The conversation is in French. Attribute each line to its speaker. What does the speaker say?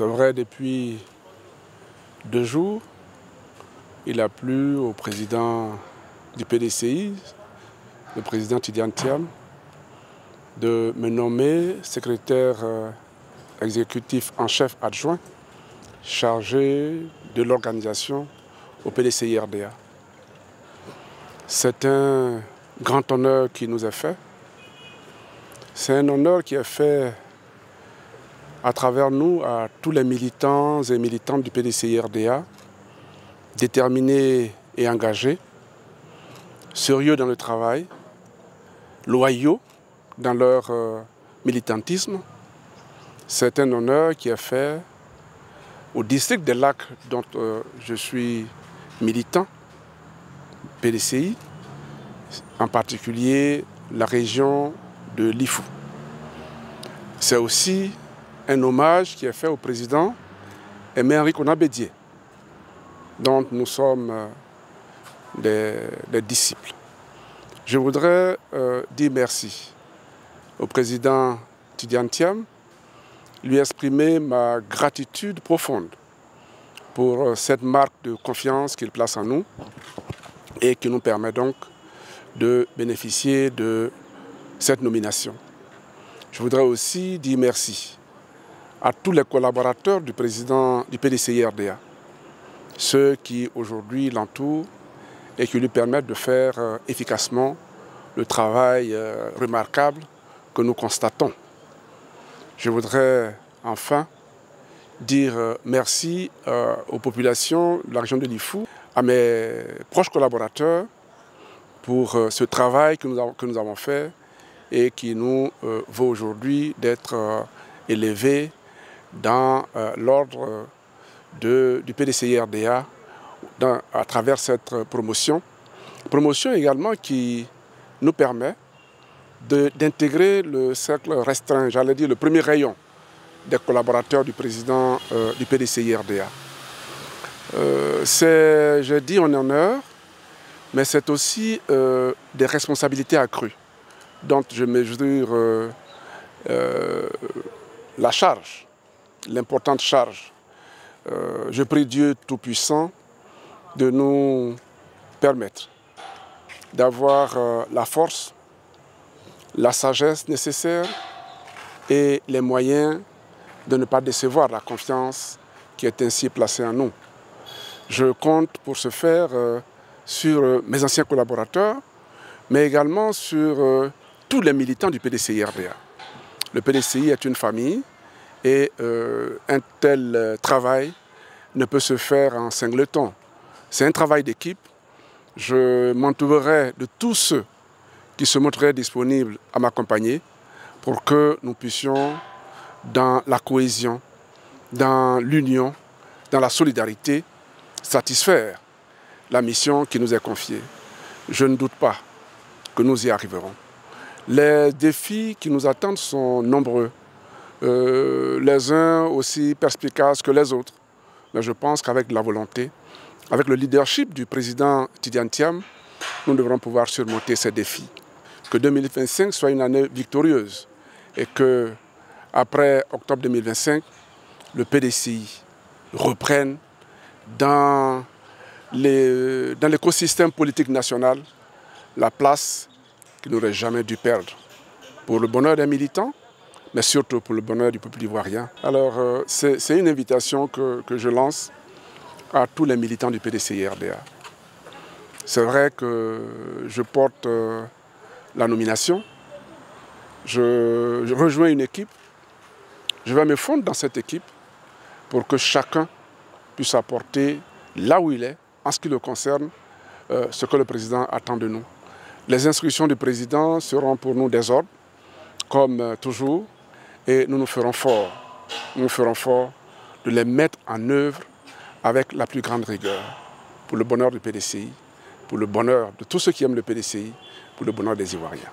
Speaker 1: C'est vrai, depuis 2 jours, il a plu au président du PDCI, le président Tidiane Thiam, de me nommer secrétaire exécutif en chef adjoint chargé de l'organisation au PDCI RDA. C'est un grand honneur qui nous est fait. C'est un honneur qui est fait à travers nous, à tous les militants et militantes du PDCI RDA, déterminés et engagés, sérieux dans le travail, loyaux dans leur militantisme. C'est un honneur qui est fait au district des Lacs dont je suis militant, PDCI, en particulier la région de l'Ifou. C'est aussi un hommage qui est fait au président Aimé-Henri Konan Bédié, dont nous sommes des disciples. Je voudrais dire merci au président Tidiane Thiam, lui exprimer ma gratitude profonde pour cette marque de confiance qu'il place en nous et qui nous permet donc de bénéficier de cette nomination. Je voudrais aussi dire merci à tous les collaborateurs du président du PDCI RDA, ceux qui aujourd'hui l'entourent et qui lui permettent de faire efficacement le travail remarquable que nous constatons. Je voudrais enfin dire merci aux populations de la région de l'Ifou, à mes proches collaborateurs pour ce travail que nous avons fait et qui nous vaut aujourd'hui d'être élevés dans l'ordre du PDCI RDA à travers cette promotion. Promotion également qui nous permet d'intégrer le cercle restreint, j'allais dire le premier rayon des collaborateurs du président du PDCI RDA. C'est, je dis, un honneur, mais c'est aussi des responsabilités accrues dont je mesure la charge, l'importante charge. Je prie Dieu Tout-Puissant de nous permettre d'avoir la force, la sagesse nécessaire et les moyens de ne pas décevoir la confiance qui est ainsi placée en nous. Je compte pour ce faire sur mes anciens collaborateurs, mais également sur tous les militants du PDCI RDA. Le PDCI est une famille et un tel travail ne peut se faire en singleton. C'est un travail d'équipe. Je m'entourerai de tous ceux qui se montreraient disponibles à m'accompagner pour que nous puissions, dans la cohésion, dans l'union, dans la solidarité, satisfaire la mission qui nous est confiée. Je ne doute pas que nous y arriverons. Les défis qui nous attendent sont nombreux, les uns aussi perspicaces que les autres. Mais je pense qu'avec la volonté, avec le leadership du président Tidiane Thiam, nous devrons pouvoir surmonter ces défis. Que 2025 soit une année victorieuse et que, après octobre 2025, le PDCI reprenne dans l'écosystème politique national la place qu'il n'aurait jamais dû perdre. Pour le bonheur des militants, mais surtout pour le bonheur du peuple ivoirien. Alors, c'est une invitation que je lance à tous les militants du PDCI RDA. C'est vrai que je porte la nomination, je rejoins une équipe, je vais me fondre dans cette équipe pour que chacun puisse apporter là où il est, en ce qui le concerne, ce que le président attend de nous. Les instructions du président seront pour nous des ordres, comme toujours, et nous nous ferons fort. Nous nous ferons fort de les mettre en œuvre avec la plus grande rigueur, pour le bonheur du PDCI, pour le bonheur de tous ceux qui aiment le PDCI, pour le bonheur des Ivoiriens.